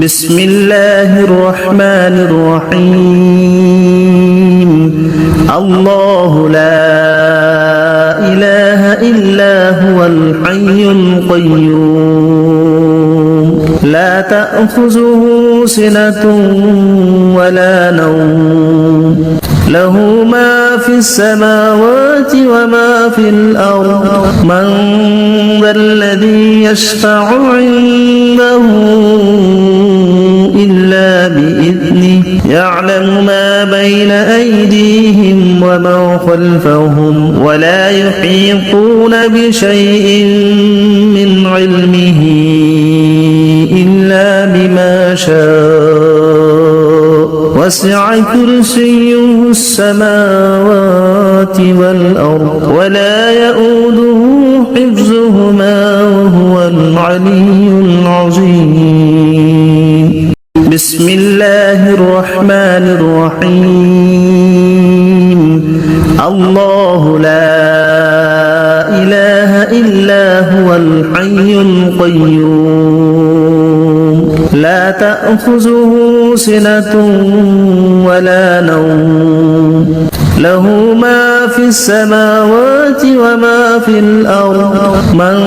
بسم الله الرحمن الرحيم الله لا إله إلا هو الحي القيوم لا تأخذه سنة ولا نوم له ما في السماوات وما في الأرض من ذا الذي يشفع عنده إلا بإذنه يعلم ما بين أيديهم وما خلفهم ولا يحيطون بشيء من علمه إلا بما شاء وسع كرسيه السماوات والأرض ولا يؤوده حفظهما وهو العلي العظيم بسم الله الرحمن الرحيم الله لا إله إلا هو الحي القيوم لا تأخذه سنة ولا نوم له ما في السماوات وما في الأرض من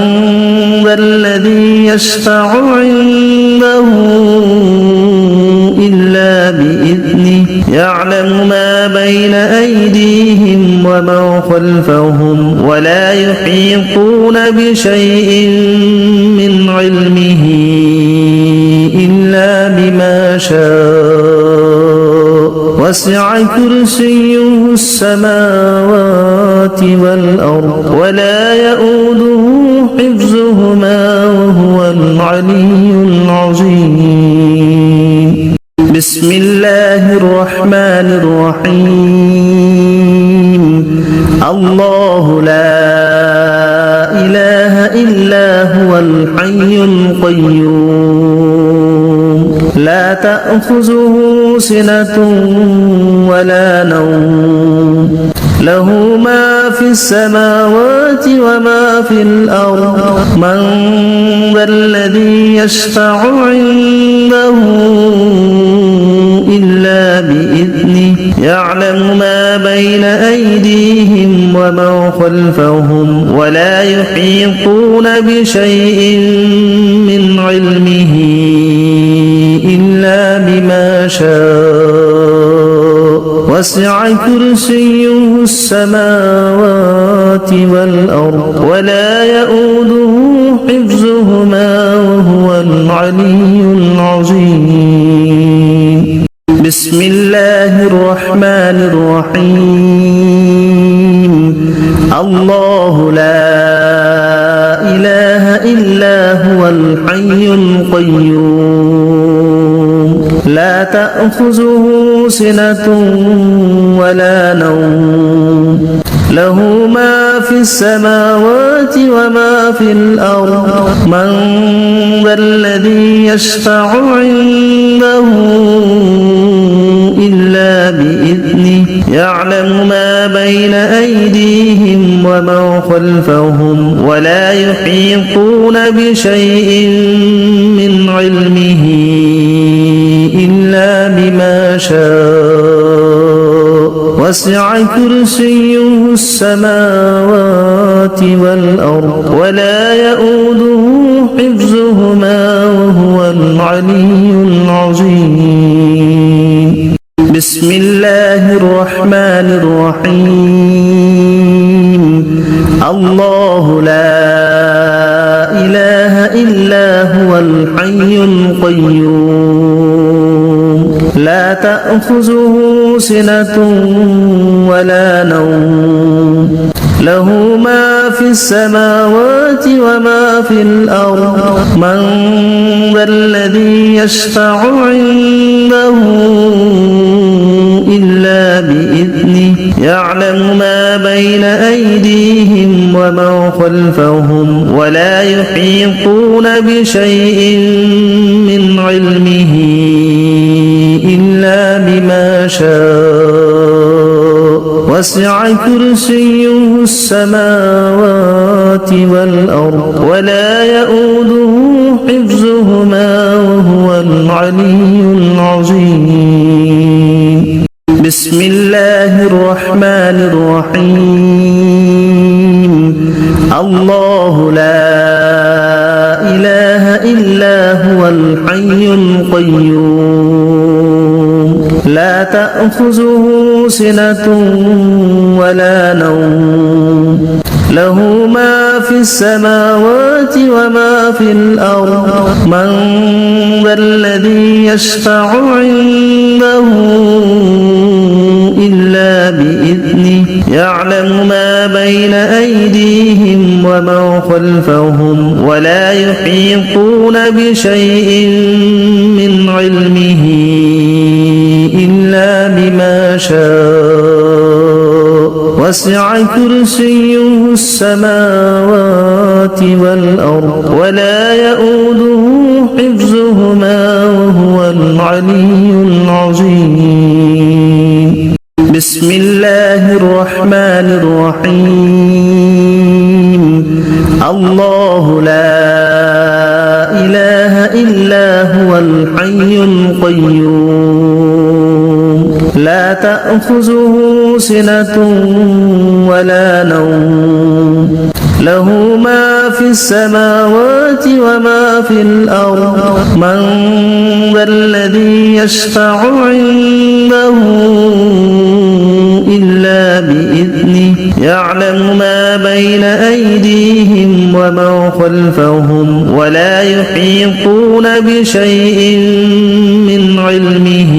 ذا الذي يشفع عنده إلا بإذنه يعلم ما بين أيديهم وما خلفهم ولا يحيطون بشيء من علمه إلا بما شاء وسع كرسيه السماوات والأرض ولا يؤوده حفظهما وهو العلي العظيم بسم الله الرحمن الرحيم الله لا إله إلا هو الحي القيوم لا تأخذه سنة ولا نوم له ما في السماوات وما في الأرض من ذا الذي يشفع عنده إلا بإذنه يعلم ما بين أيديهم وما خلفهم ولا يحيطون بشيء من علمه إلا بما شاء وسع كرسيه السماوات والأرض ولا يؤوده حفظهما وهو العلي العظيم بسم الله الرحمن الرحيم الله لا إله إلا هو الحي القيوم لا تأخذه سنة ولا نوم له ما في السماوات وما في الأرض من ذا الذي يشفع عنده إلا بإذنه يعلم ما بين أيديهم وما خلفهم ولا يحيطون بشيء من علمه إلا بما شاء وسع كرسيه السماوات والأرض ولا يؤوده حفظهما وهو العلي العظيم بسم الله الرحمن الرحيم الله لا إله إلا هو الحي القيوم لا تأخذه سنة ولا نوم له ما في السماوات وما في الأرض من ذا الذي يشفع عنده إلا بإذنه يعلم ما بين أيديهم وما خلفهم ولا يحيطون بشيء من علمه إلا بما شاء وسع كرسيه السماوات والأرض ولا يؤوده حفظهما وهو العلي العظيم. بسم الله الرحمن الرحيم. الله لا إله إلا هو الحي القيوم لا تأخذه سنة ولا نوم له ما في السماوات وما في الأرض من ذا الذي يشفع عنده إلا بإذنه يعلم ما بين أيديهم وما خلفهم ولا يحيطون بشيء من علمه إلا بما شاء وسع كرسيه السماوات والأرض ولا يؤوده حفظهما وهو العلي العظيم. بسم الله الرحمن الرحيم. الله لا إله إلا هو الحي القيوم لا تأخذه سنة ولا نوم له ما في السماوات وما في الأرض من ذا الذي يشفع عنده إلا بإذنه يعلم ما بين أيديهم وما خلفهم ولا يحيطون بشيء من علمه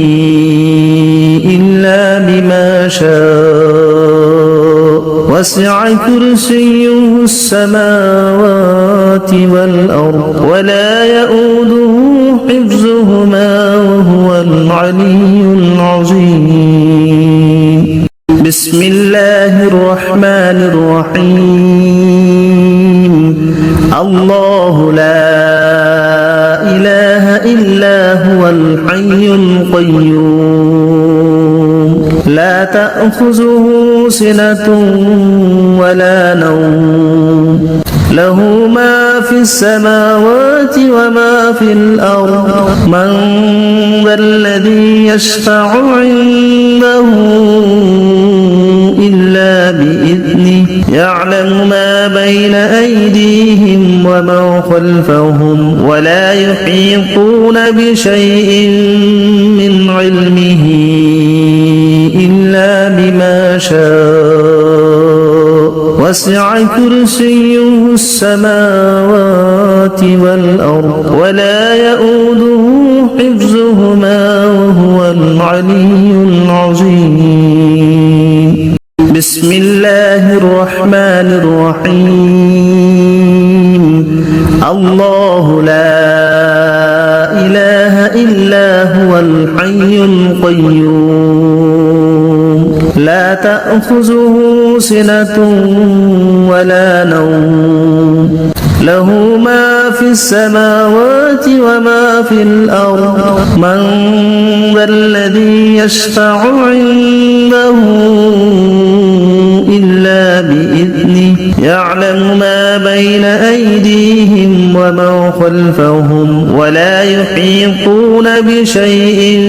إلا بما شاء وسع كرسيه السماوات والأرض ولا يؤوده حفظهما وهو العلي العظيم. بسم الله الرحمن الرحيم. الله لا إله إلا هو الحي القيوم لا تأخذه سنة ولا نوم له ما في السماوات وما في الأرض من ذا الذي يشفع عنده إلا بإذنه يعلم ما بين أيديهم وما خلفهم ولا يحيطون بشيء من علمه إلا بما شاء وسع كرسيه السماوات والأرض ولا يؤوده حفظهما وهو العلي العظيم. بسم الله الرحمن الرحيم. الله لا إله إلا هو الحي القيوم لا تأخذه سنة ولا نوم له ما في السماوات وما في الأرض من ذا الذي يشفع عنده إلا بإذنه يعلم ما بين أيديهم وما خلفهم ولا يحيطون بشيء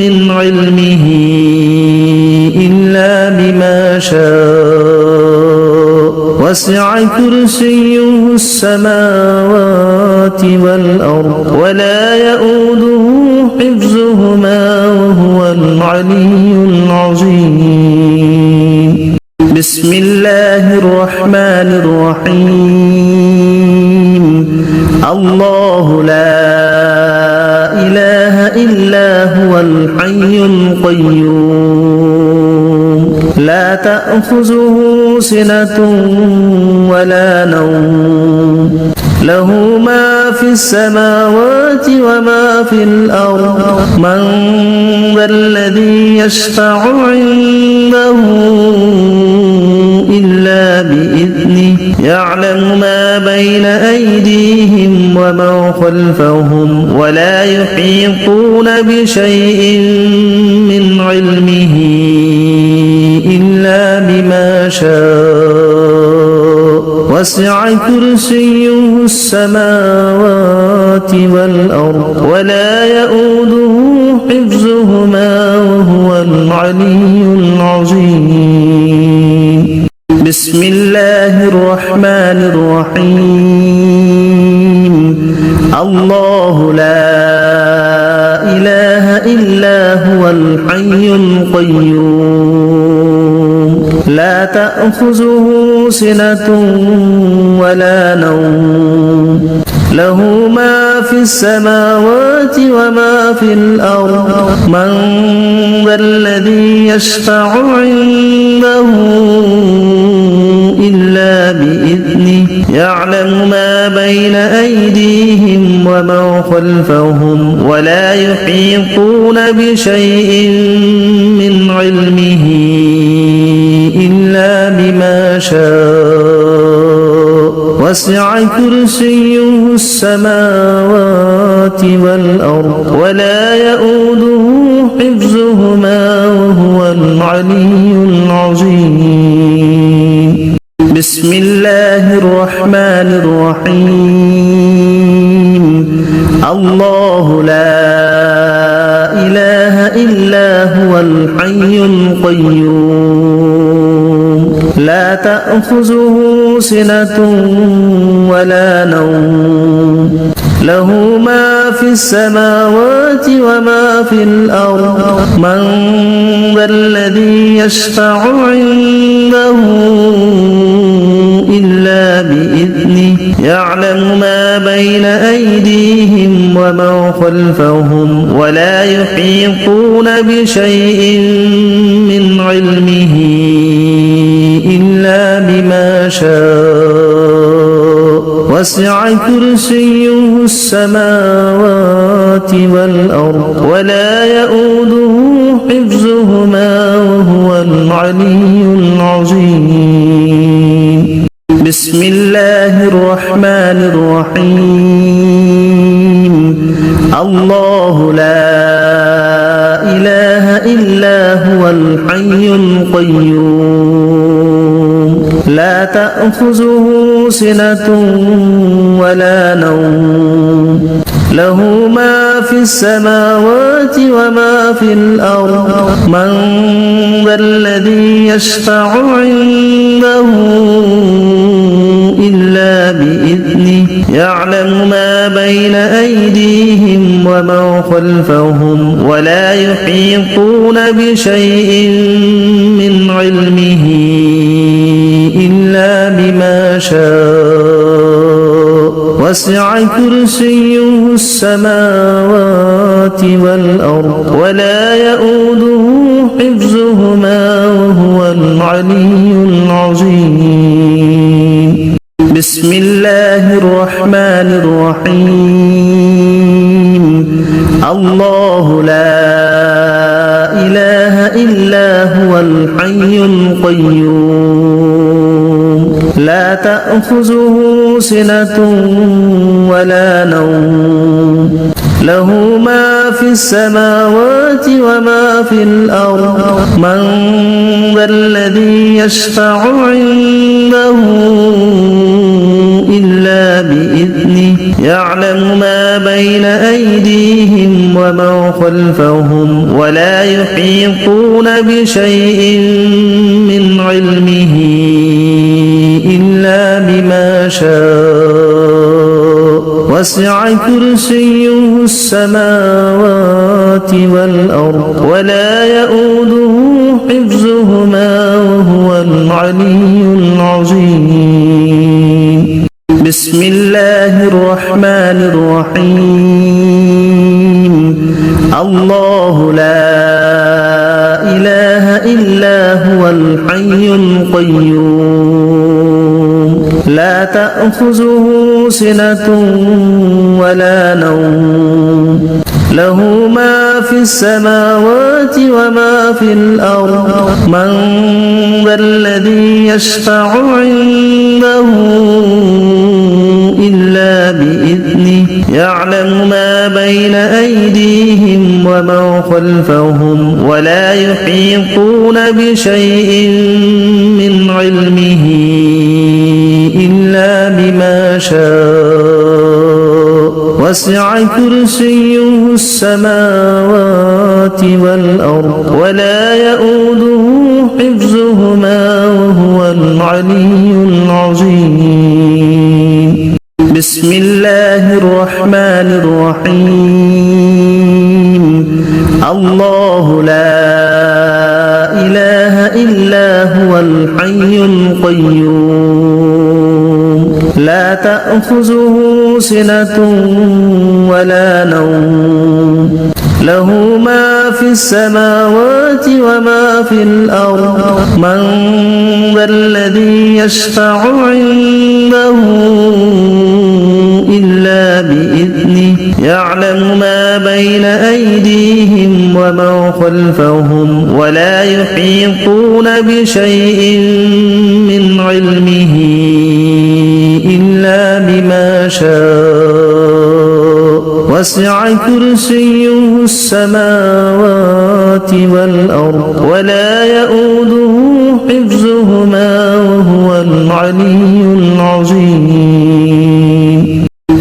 من علمه إلا بما شاء وسع كرسيه السماوات والأرض ولا يؤوده حفظهما وهو العلي العظيم. بسم الله الرحمن الرحيم. الله لا إله إلا هو الحي القيوم لا تأخذه سنة ولا نوم له ما في السماوات وما في الأرض من ذا الذي يشفع عنده إلا بإذنه يعلم ما بين أيديهم وما خلفهم ولا يحيطون بشيء من علمه إلا بما شاء وسع كرسيه السماوات والأرض ولا يؤوده حفظهما وهو العلي العظيم. بسم الله الرحمن الرحيم. الله لا إله إلا هو الحي القيوم لا تأخذه سنة ولا نوم له ما في السماوات وما في الأرض من ذا الذي يشفع عنده إلا بإذنه يعلم ما بين أيديهم وما خلفهم ولا يحيطون بشيء من علمه إلا بما شاء وسع كرسيه السماوات والأرض ولا يؤوده حفظهما وهو العلي العظيم. بسم الله الرحمن الرحيم. الله لا إله إلا هو الحي القيوم لا تأخذه سنة ولا نوم له ما في السماوات وما في الأرض من ذا الذي يشفع عنده إلا بإذنه يعلم ما بين أيديهم وما خلفهم ولا يحيطون بشيء من علمه إلا بما شاء وسع كرسيه السماوات والأرض ولا يؤوده حفظهما وهو العلي العظيم. بسم الله الرحمن الرحيم. الله لا إله إلا هو الحي القيوم لا تأخذه سنة ولا نوم له ما في السماوات وما في الأرض من ذا الذي يشفع عنده إلا بإذنه يعلم ما بين أيديهم وما خلفهم ولا يحيطون بشيء من علمه إلا بما شاء وسع كرسيه السماوات والأرض ولا يؤوده حفظهما وهو العلي العظيم. بسم الله الرحمن الرحيم. الله لا إله إلا هو الحي القيوم لا تأخذه سنة ولا نوم له ما في السماوات وما في الأرض من ذا الذي يشفع عنده إلا بإذنه يعلم ما بين أيديهم وما خلفهم ولا يحيطون بشيء من علمه إلا بما شاء وسع كرسيه السماوات والأرض ولا يؤوده حفظهما وهو العلي العظيم. بسم الله الرحمن الرحيم. الله لا إله إلا هو الحي القيوم لا تأخذه سنة ولا نوم له ما في السماوات وما في الأرض من ذا الذي يشفع عنده إلا بإذنه يعلم ما بين أيديهم وما خلفهم ولا يحيطون بشيء من علمه إلا بما شاء وسع كرسيه السماوات والأرض ولا يؤوده حفظهما وهو العلي العظيم بسم الله الرحمن الرحيم الله لا إله إلا هو الحي القيوم لا تأخذه سنة ولا نوم له ما في السماوات وما في الأرض من ذا الذي يشفع عنده إلا بإذنه يعلم ما بين أيديهم وما خلفهم ولا يحيطون بشيء من علمه إلا بما شاء وسع كرسيه السماوات والأرض ولا يؤوده حفظهما وهو العلي العظيم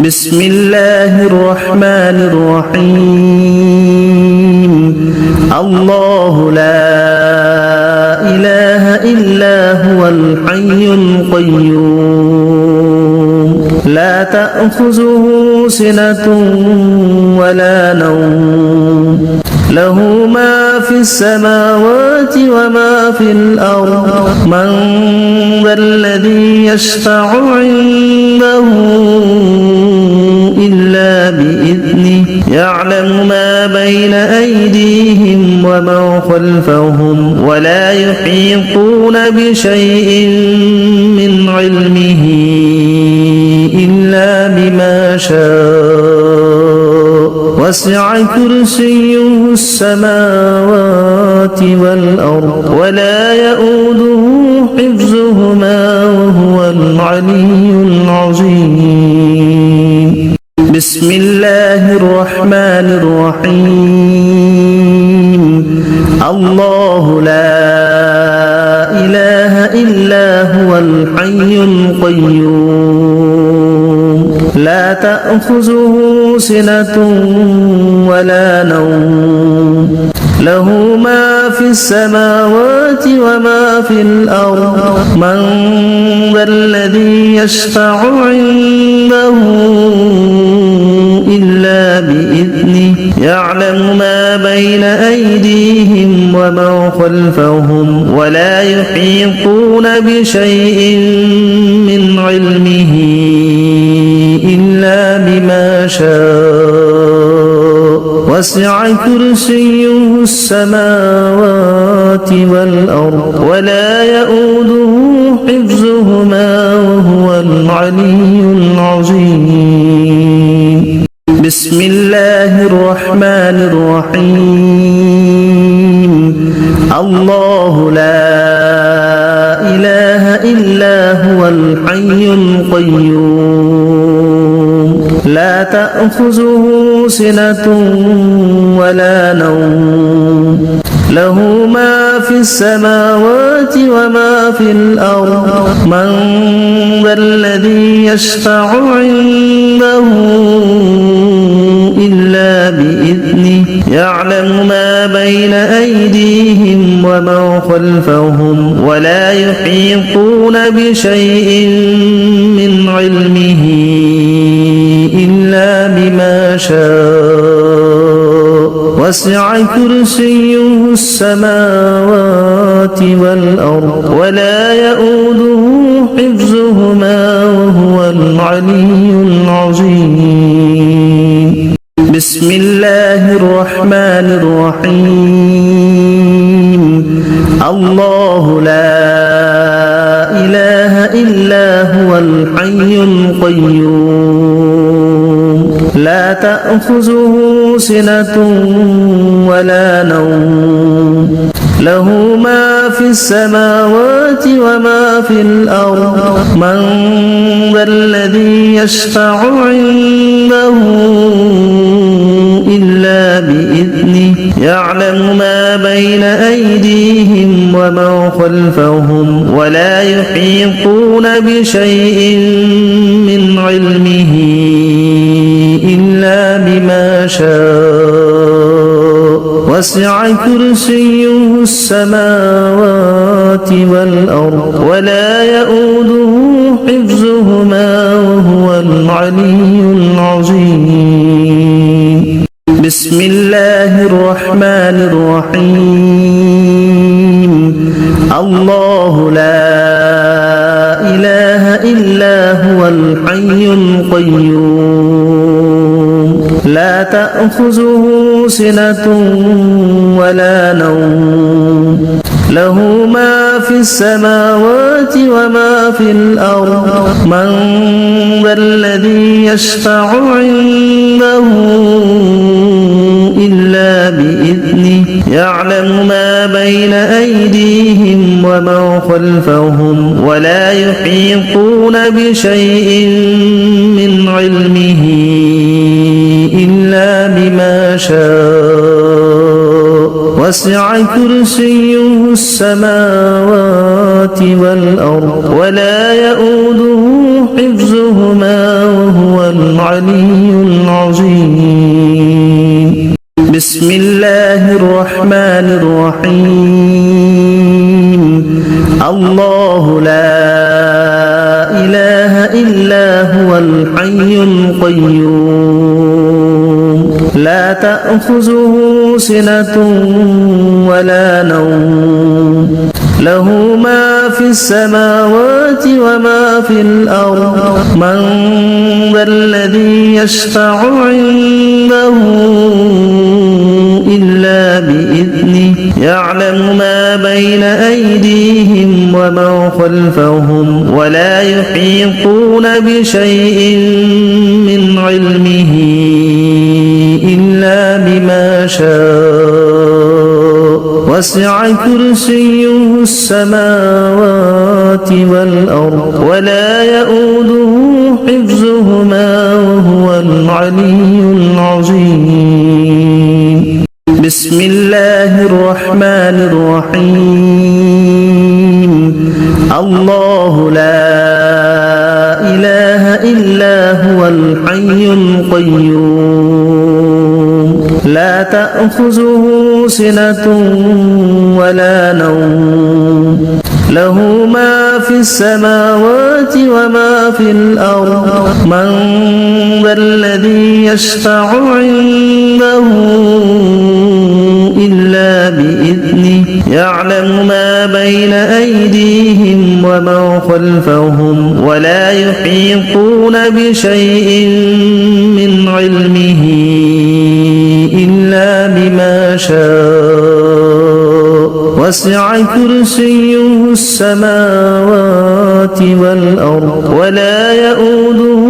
بسم الله الرحمن الرحيم الله لا إله إلا هو الحي القيوم لا تأخذه سنة ولا نوم له ما في السماوات وما في الأرض من ذا الذي يشفع عنده إلا بإذنه يعلم ما بين أيديهم وما خلفهم ولا يحيطون بشيء من علمه إلا بما شاء وسع كرسيه السماوات والأرض ولا يؤوده حفظهما وهو العلي العظيم بسم الله الرحمن الرحيم الله لا إله إلا هو الحي القيوم لا تأخذه سنة ولا نوم له ما في السماوات وما في الأرض من ذا الذي يشفع عنده إلا بإذنه يعلم ما بين أيديهم وما خلفهم ولا يحيطون بشيء من علمه إلا بما شاء وسع كرسيه السماوات والأرض ولا يؤوده حفظهما وهو العلي العظيم بسم الله الرحمن الرحيم الله لا إله إلا هو الحي القيوم لا تأخذه سنة ولا نوم له ما في السماوات وما في الأرض من ذا الذي يشفع عنده إلا بإذنه يعلم ما بين أيديهم وما خلفهم ولا يحيطون بشيء من علمه إلا بما شاء وسع كرسيه السماوات والأرض ولا يؤوده حفظهما وهو العلي العظيم بسم الله الرحمن الرحيم الله لا إله إلا هو الحي القيوم لا تأخذه سنة ولا نوم له ما في السماوات وما في الأرض من ذا الذي يشفع عنده إلا بإذنه يعلم ما بين أيديهم وما خلفهم ولا يحيطون بشيء من علمه إلا وسع كرسيه السماوات والأرض ولا يؤوده حفظهما وهو العلي العظيم بسم الله الرحمن الرحيم الله لا إله إلا هو الحي القيوم لا تأخذه سنة ولا نوم له ما في السماوات وما في الأرض من ذا الذي يشفع عنده إلا بإذنه يعلم ما بين أيديهم وما خلفهم ولا يحيطون بشيء من علمه إلا بما شاء وسع كرسيه السماوات والأرض ولا يؤوده حفظهما وهو العلي العظيم بسم الله الرحمن الرحيم الله لا إله إلا هو الحي القيوم لا تأخذه سنة ولا نوم له ما في السماوات وما في الأرض من ذا الذي يشفع عنده إلا بإذنه يعلم ما بين أيديهم وما خلفهم ولا يحيطون بشيء من علمه إلا بما شاء وسع كرسيه السماوات والأرض ولا يؤوده حفظهما وهو العلي العظيم بسم الله الرحمن الرحيم الله لا إله إلا هو الحي القيوم لا تأخذه سنة ولا نوم له ما في السماوات وما في الأرض من ذا الذي يشفع عنده إلا بإذنه يعلم ما بين أيديهم وما خلفهم ولا يحيطون بشيء من علمه إلا بما شاء وسع كرسيه السماوات والأرض ولا يؤوده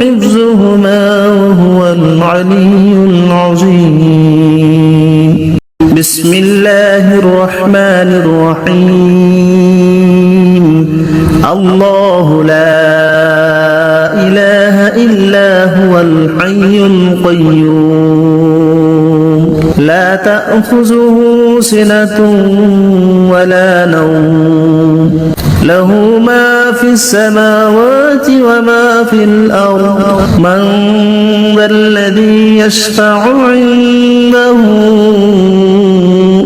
حفظهما وهو العلي العظيم بسم الله الرحمن الرحيم الله لا إله إلا هو الحي القيوم لا تأخذه سنة ولا نوم له ما في السماوات وما في الأرض من ذا الذي يشفع عنده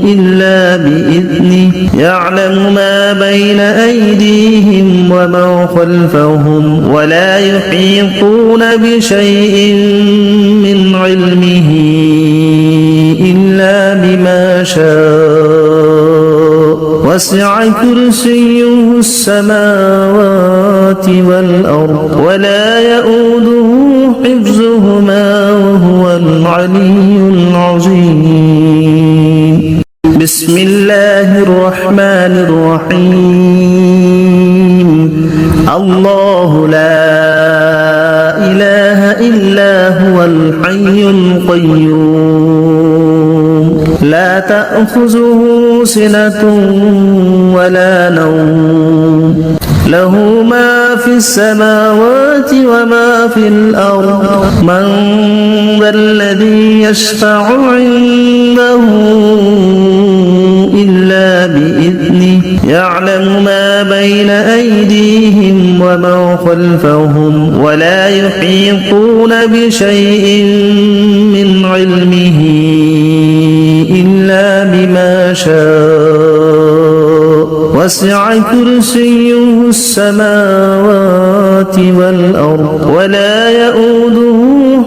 إلا بإذنه يعلم ما بين أيديهم وما خلفهم ولا يحيطون بشيء من علمه إلا بما شاء وسع كرسيه السماوات والأرض ولا يؤوده حفظهما وهو العلي العظيم بسم الله الرحمن الرحيم الله لا إله إلا هو الحي القيوم لا تأخذه سنة ولا نوم له ما في السماوات وما في الأرض من ذا الذي يشفع عنده إلا بإذنه يعلم ما بين أيديهم وما خلفهم ولا يحيطون بشيء من علمه إلا وسع كرسيه السماوات والأرض ولا يؤوده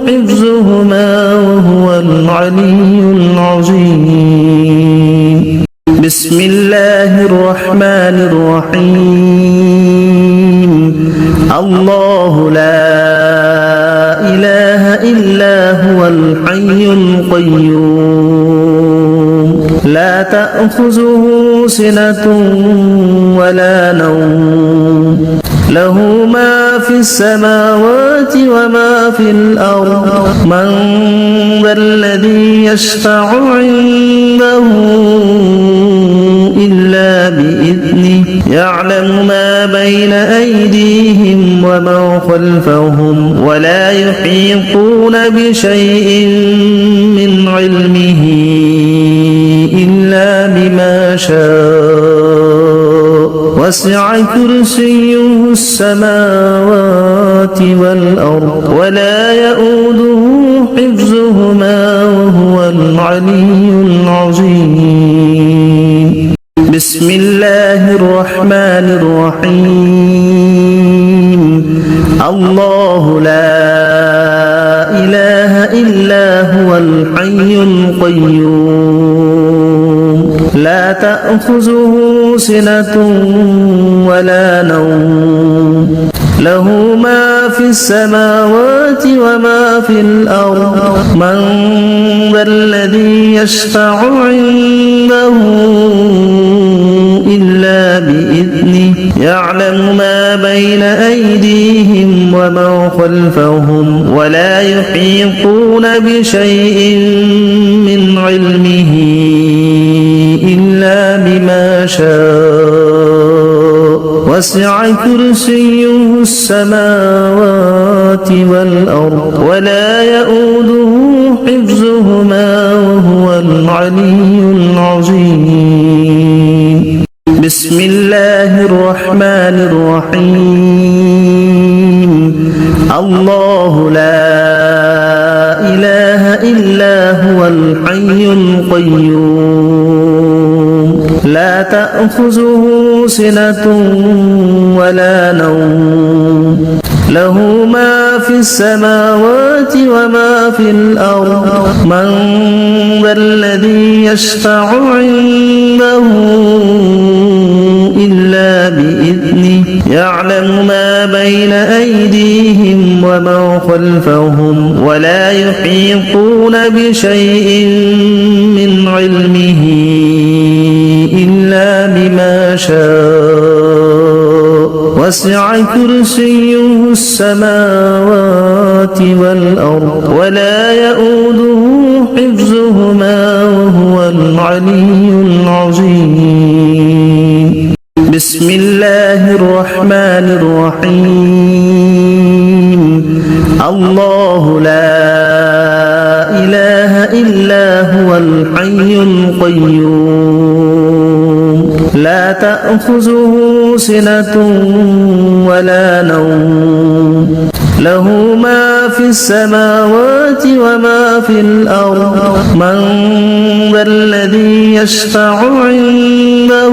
حفظهما وهو العلي العظيم بسم الله الرحمن الرحيم الله لا إله إلا هو الحي القيوم لا تأخذه سنة ولا نوم له ما في السماوات وما في الأرض من ذا الذي يشفع عنده إلا بإذنه يعلم ما بين أيديهم وما خلفهم ولا يحيطون بشيء من علمه إلا بما شاء وسع كرسيه السماوات والأرض ولا يؤوده حفظهما وهو العلي العظيم بسم الله الرحمن الرحيم الله لا إله إلا هو الحي القيوم لا تأخذه سنة ولا نوم له ما في السماوات وما في الأرض من ذا الذي يشفع عنده إلا بإذنه يعلم ما بين أيديهم وما خلفهم ولا يحيطون بشيء من علمه إلا بما شاء وسع كرسيه السماوات والأرض ولا يؤوده حفظهما وهو العلي العظيم بسم الله الرحمن الرحيم الله لا إله إلا هو الحي القيوم لا تأخذه سنة ولا نوم له ما في السماوات وما في الأرض من ذا الذي يشفع عنده إلا بإذنه يعلم ما بين أيديهم وما خلفهم ولا يحيطون بشيء من علمه إلا بما شاء وسع كرسيه السماوات والأرض ولا يؤوده حفظهما وهو العلي العظيم بسم الله الرحمن الرحيم الله لا إله إلا هو الحي القيوم لا تأخذه سنة ولا نوم له ما في السماوات وما في الأرض من ذا الذي يشفع عنده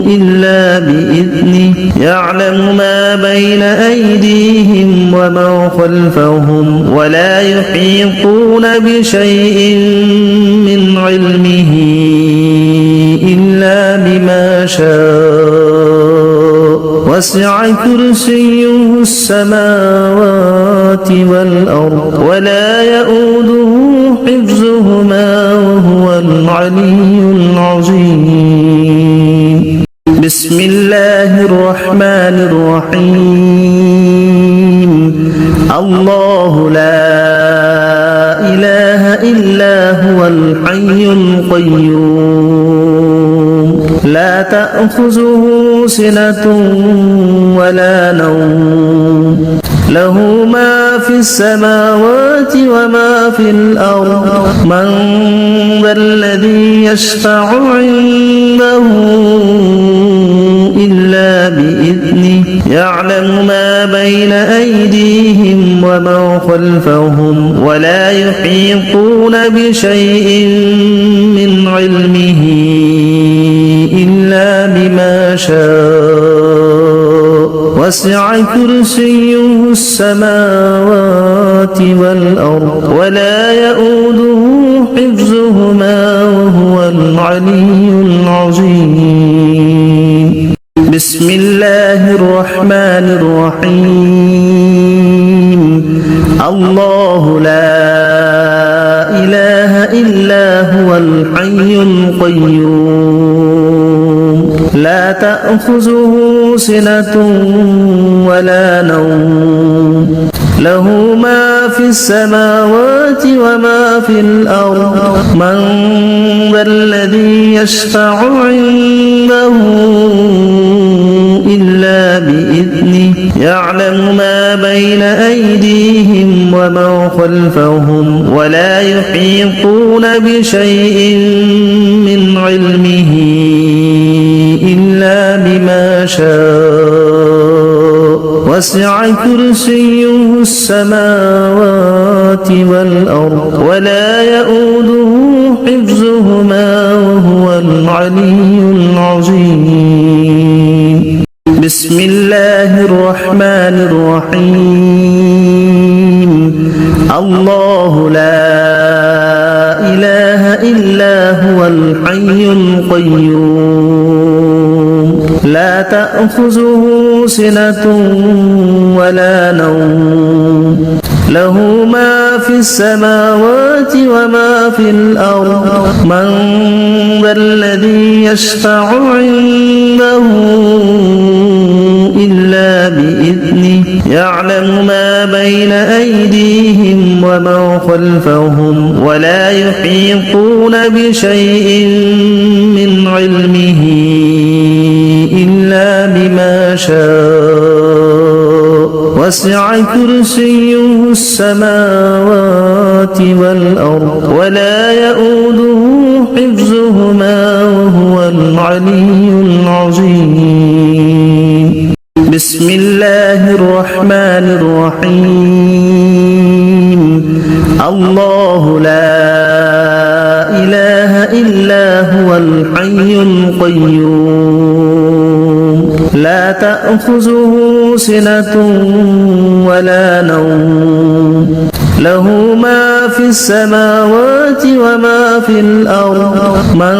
إلا بإذنه يعلم ما بين أيديهم وما خلفهم ولا يحيطون بشيء من علمه إلا بما شاء وسع كرسيه السماوات والأرض ولا يؤوده حفظهما وهو العلي العظيم بسم الله الرحمن الرحيم الله لا إله إلا هو الحي القيوم لا تأخذه سنة ولا نوم له ما في السماوات وما في الأرض من ذا الذي يشفع عنده إلا بإذنه يعلم ما بين أيديهم وما خلفهم ولا يحيطون بشيء من علمه إلا بما شاء وسع كرسيه السماوات والأرض ولا يؤوده حفظهما وهو العلي العظيم بسم الله الرحمن الرحيم الله لا إله إلا هو الحي القيوم لا تأخذه سنة ولا نوم له ما في السماوات وما في الأرض من ذا الذي يشفع عنده إلا بإذنه يعلم ما بين أيديهم وما خلفهم ولا يحيطون بشيء من علمه إلا شاء وسع كرسيه السماوات والأرض ولا يؤوده حفظهما وهو العلي العظيم بسم الله الرحمن الرحيم الله لا إله إلا هو الحي القيوم لا تأخذه سنة ولا نوم له ما في السماوات وما في الأرض من ذا الذي يشفع عنده إلا بإذنه يعلم ما بين أيديهم وما خلفهم ولا يحيطون بشيء من علمه إلا بما شاء وسع كرسيه السماوات والأرض ولا يؤوده حفظهما وهو العلي العظيم بسم الله الرحمن الرحيم الله لا إله إلا هو الحي القيوم لا تأخذه سنة ولا نوم له ما في السماوات وما في الأرض من ذا الذي يشفع عنده إلا بإذنه يعلم ما بين أيديهم وما خلفهم ولا يحيطون بشيء من علمه إلا بما شاء وسع كرسيه السماوات والأرض ولا يؤوده حفظهما وهو العلي العظيم بسم الله الرحمن الرحيم الله لا إله إلا هو الحي القيوم لا تأخذه سنة ولا نوم له ما في السماوات وما في الأرض من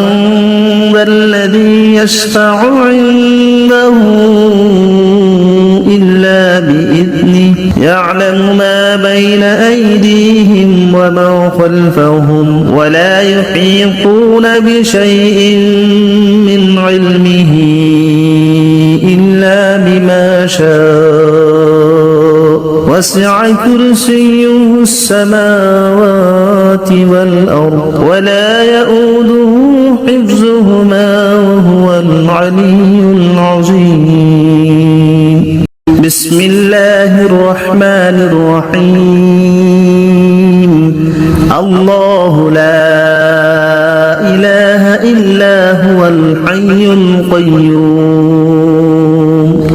ذا الذي يشفع عنده إلا بإذنه يعلم ما بين أيديهم وما خلفهم ولا يحيطون بشيء من علمه إلا بما شاء وسع كرسيه السماوات والأرض ولا يؤوده حفظهما وهو العلي العظيم بسم الله الرحمن الرحيم الله لا إله إلا هو الحي القيوم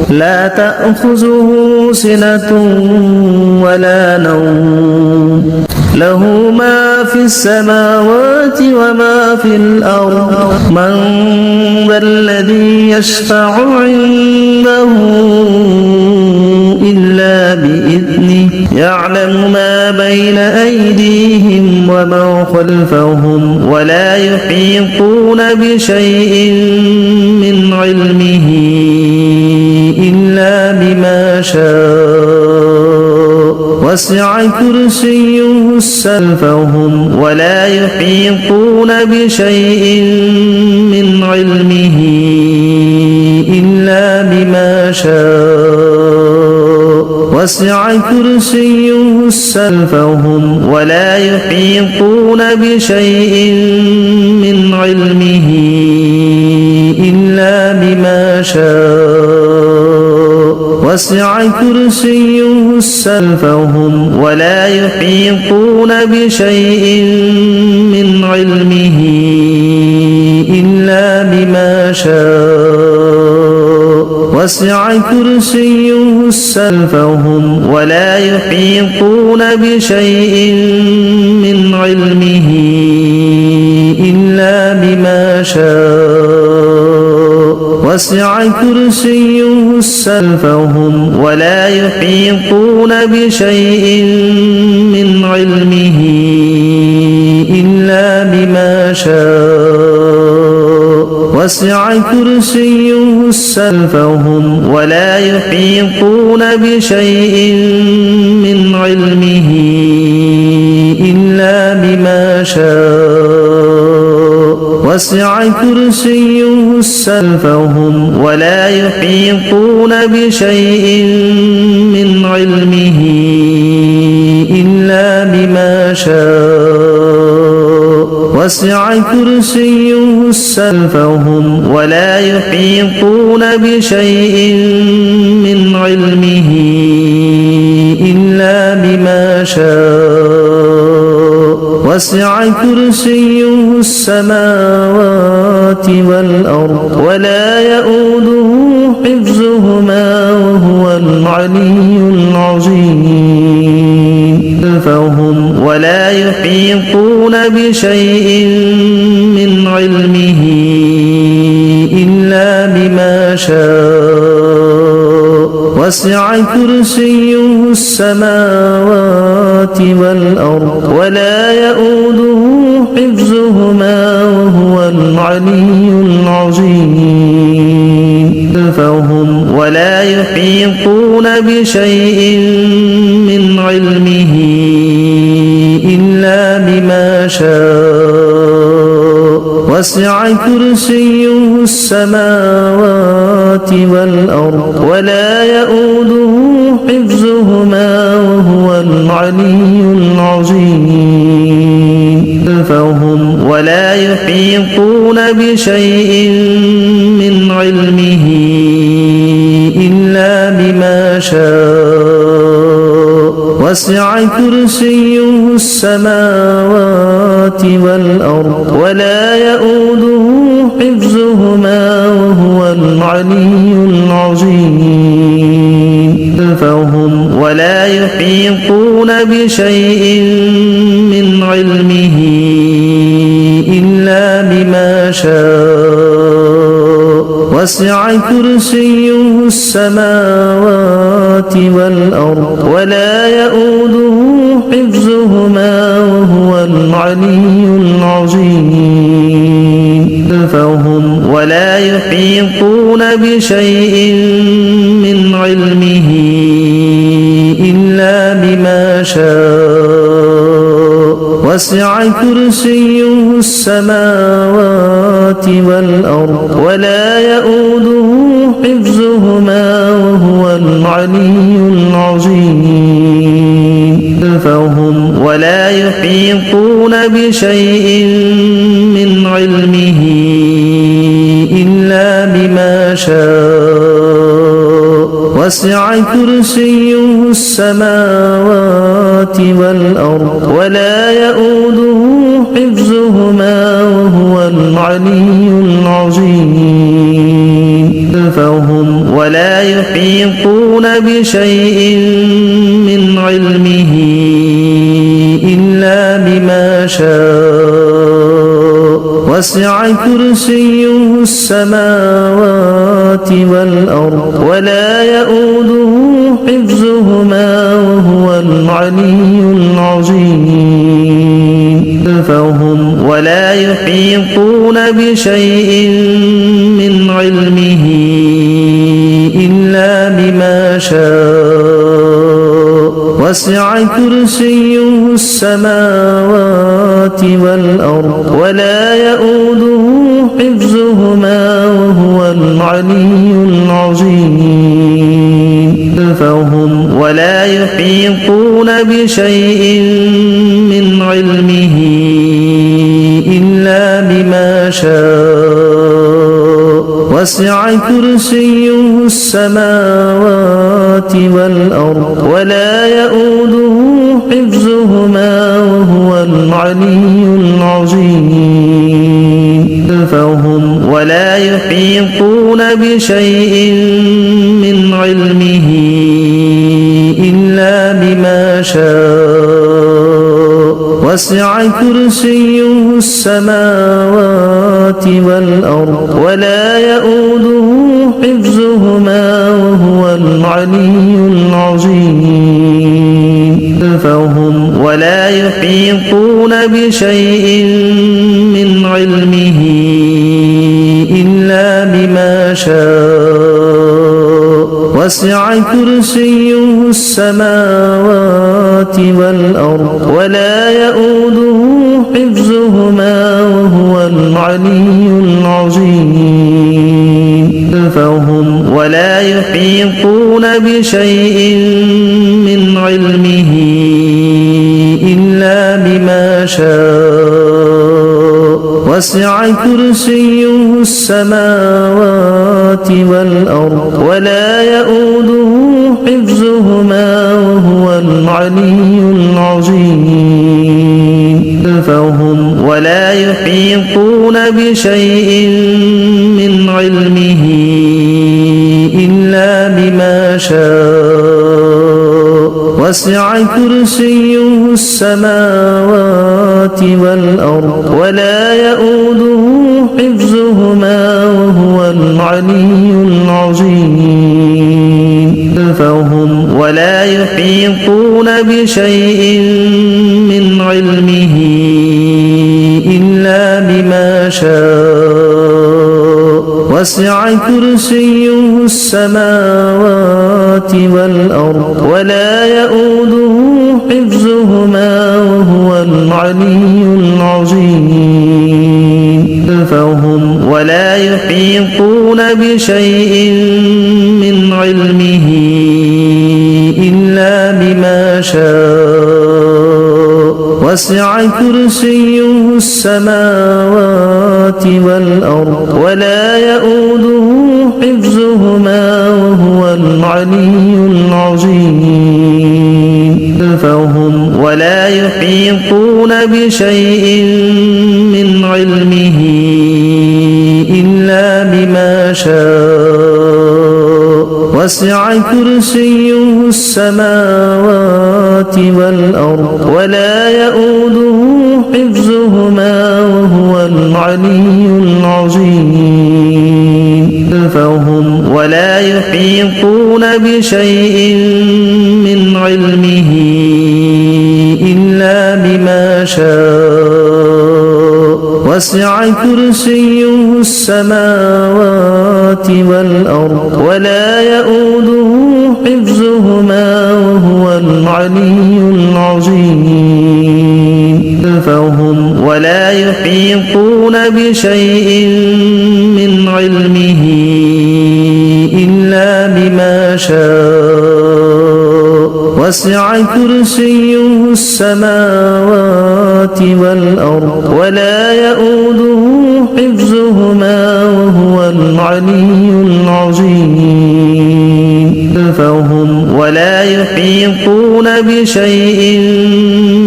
لا تأخذه سنة ولا نوم له ما في السماوات وما في الأرض من ذا الذي يشفع عنده إلا بإذنه يعلم ما بين أيديهم وما خلفهم ولا يحيطون بشيء من علمه إلا بما شاء وسع كرسيه السماوات ولا يحيطون بشيء من علمه إلا بما شاء وسع كرسيه السماوات ولا يحيطون بشيء من علمه إلا بما شاء وسع كرسيه السماوات ولا يحيطون بشيء من علمه إلا بما شاء وسع كرسيه السماوات ولا يحيطون بشيء من علمه إلا بما شاء وسع كرسيه السماوات ولا يحيطون بشيء من علمه إلا بما شاء وسع كرسيه السماوات ولا يحيطون بشيء من علمه إلا بما شاء وسع كرسيه السماوات ولا يحيطون بشيء من علمه إلا بما شاء وسع كرسيه السماوات ولا يحيطون بشيء من علمه إلا بما شاء وسع كرسيه السماوات والأرض ولا يؤوده حفظهما وهو العلي العظيم ولا يحيطون بشيء من علمه إلا بما شاء وسع كرسيه السماوات والأرض ولا يؤوده حفظهما وهو العلي العظيم ولا يحيطون بشيء من علمه إلا بما شاء وسع كرسيه السماوات والأرض ولا يؤوده حفظهما وهو العلي العظيم ولا يحيطون بشيء من علمه إلا بما شاء وسع كرسيه السماوات والأرض ولا يؤوده حفظهما وهو العلي العظيم ولا يحيطون بشيء من علمه إلا بما شاء وسع كرسيه السماوات والأرض ولا يؤوده حفظهما وهو العلي العظيم ولا يحيطون بشيء من علمه إلا بما شاء وسع كرسيه السماوات والأرض ولا يؤوده حفظهما وهو العلي العظيم ولا يحيطون بشيء من علمه إلا بما شاء وسع كرسيه السماوات والأرض ولا يؤوده حفظهما وهو العلي العظيم ولا يحيطون بشيء من علمه إلا بما شاء وسع كرسيه السماوات والأرض ولا يؤوده حفظهما وهو العلي العظيم ولا يحيطون بشيء من علمه إلا بما شاء وسع كرسيه السماوات والأرض ولا يؤوده حفظهما وهو العلي العظيم ولا يحيطون بشيء من علمه إلا بما شاء وسع كرسيه السماوات والأرض ولا يؤوده حفظهما وهو العلي العظيم ولا يحيطون بشيء من علمه إلا بما شاء وسع كرسيه السماوات والأرض ولا يؤوده حفظهما وهو العلي العظيم فهم ولا يحيطون بشيء من علمه إلا بما شاء وسع كرسيه السماوات والأرض ولا يؤوده حفظهما وهو العلي العظيم فهم ولا يحيطون بشيء من علمه إلا بما شاء وسع كرسيه السماوات والأرض ولا يؤوده حفظهما وهو العلي العظيم فهم ولا يحيطون بشيء من علمه إلا بما شاء وسع كرسيه السماوات والأرض ولا يؤوده حفظهما وهو العلي العظيم فهم ولا يحيطون بشيء من علمه إلا بما شاء وسع كرسيه السماوات والأرض ولا يؤوده حفظهما وهو العلي العظيم فهم ولا يحيطون بشيء من علمه إلا بما شاء وسع كرسيه السماوات والأرض ولا يؤوده حفظهما وهو العلي العظيم فهم ولا يحيطون بشيء من علمه إلا بما شاء وسع كرسيه السماوات والأرض ولا يؤوده حفظهما وهو العلي العظيم فهم ولا يحيطون بشيء من علمه إلا بما شاء وسع كرسيه السماوات والأرض ولا يؤوده حفظهما وهو العلي العظيم فهم ولا يحيطون بشيء من علمه إلا بما شاء وسع كرسيه السماوات والأرض ولا يؤوده حفظهما وهو العلي العظيم فهم ولا يحيطون بشيء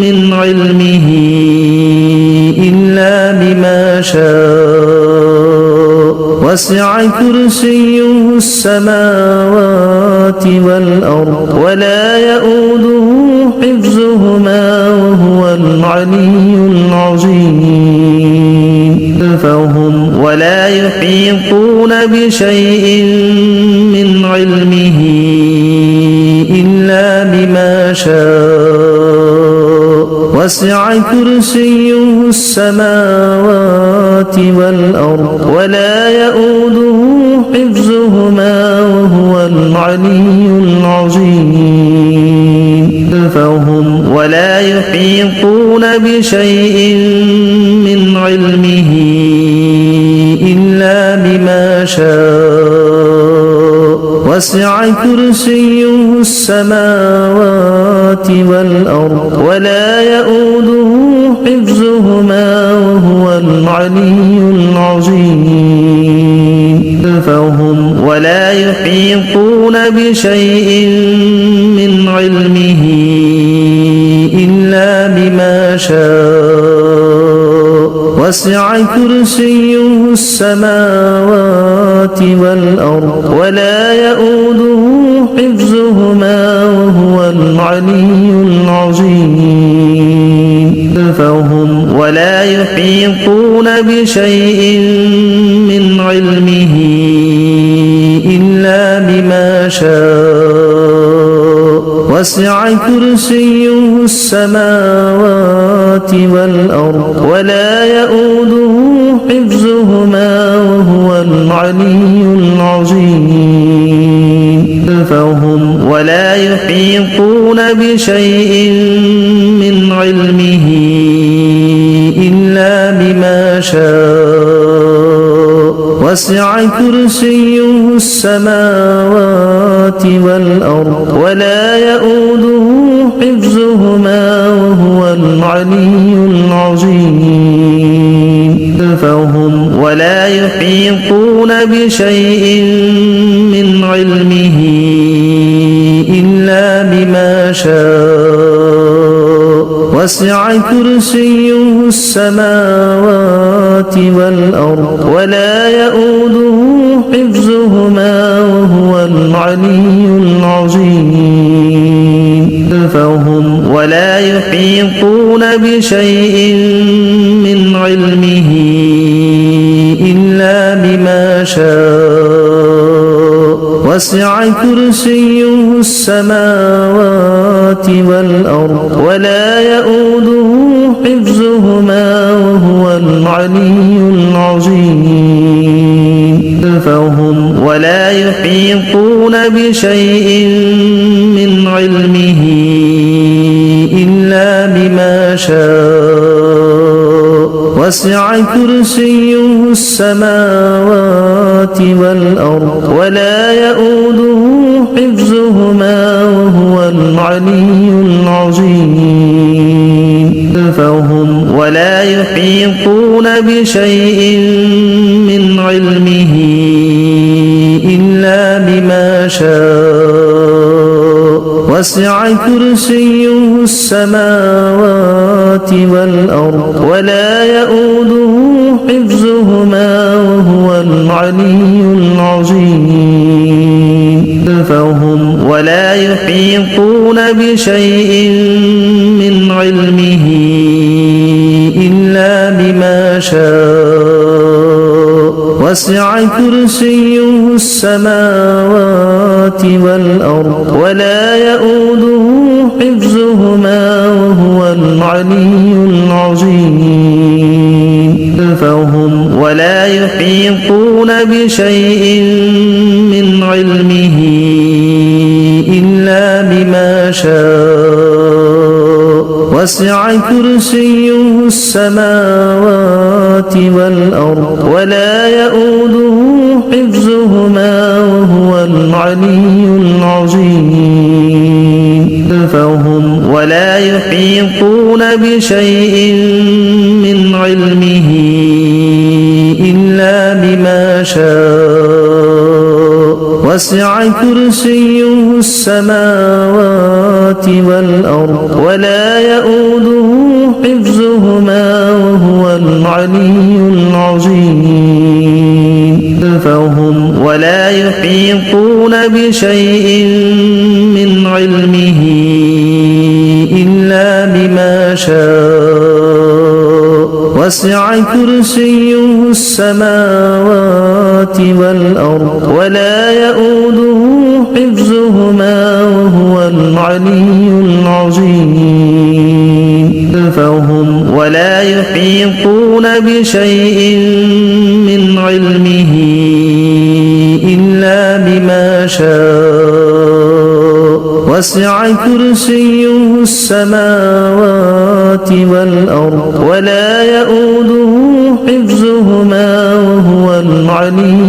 من علمه إلا بما شاء وسع كرسيه السماوات والأرض ولا يؤوده حفظهما وهو العلي العظيم فهم ولا يحيطون بشيء من علمه إلا بما شاء وسع كرسيه السماوات والأرض ولا يؤوده حفظهما وهو العلي العظيم فهم ولا يحيطون بشيء من علمه إلا بما شاء وسع كرسيه السماوات والأرض ولا يؤوده حفظهما وهو العلي العظيم فهم ولا يحيطون بشيء من علمه إلا بما شاء وسع كرسيه السماوات والأرض ولا يؤوده حفظهما وهو العلي العظيم فهم ولا يحيطون بشيء من علمه إلا بما شاء وسع كرسيه السماوات والأرض ولا يؤوده حفظهما وهو العلي العظيم فهم ولا يحيطون بشيء من علمه إلا بما شاء وسع كرسيه السماوات والأرض ولا يؤوده حفظهما وهو العلي العظيم فهم ولا يحيطون بشيء من علمه إلا بما شاء وسع كرسيه السماوات والأرض ولا يؤوده حفظهما وهو العلي العظيم فهم ولا يحيطون بشيء من علمه إلا بما شاء وسع كرسيه السماوات والأرض ولا يؤوده حفظهما وهو العلي العظيم فهم ولا يحيطون بشيء من علمه إلا بما شاء وسع كرسيه السماوات والأرض ولا يؤوده حفظهما وهو العلي العظيم فهم ولا يحيطون بشيء من علمه إلا بما شاء وسع كرسيه السماوات والأرض ولا يؤوده حفظهما وهو العلي العظيم فهم ولا يحيطون بشيء من علمه إلا بما شاء وسع كرسيه السماوات والأرض ولا يؤوده حفظهما وهو العلي العظيم فهم ولا يحيطون بشيء من علمه إلا بما شاء وسع كرسيه السماوات والأرض ولا يؤوده حفظهما وهو العلي العظيم فهم ولا يحيطون بشيء من علمه إلا بما شاء وسع كرسيه السماوات والأرض ولا يؤوده حفظهما وهو العلي العظيم فهم ولا يحيطون بشيء من علمه إلا بما شاء وسع كرسيه السماوات والأرض ولا يؤوده حفظهما وهو العلي العظيم فهم ولا يحيطون بشيء من علمه إلا بما شاء وسع كرسيه السماوات والأرض ولا يؤوده حفظهما وهو العلي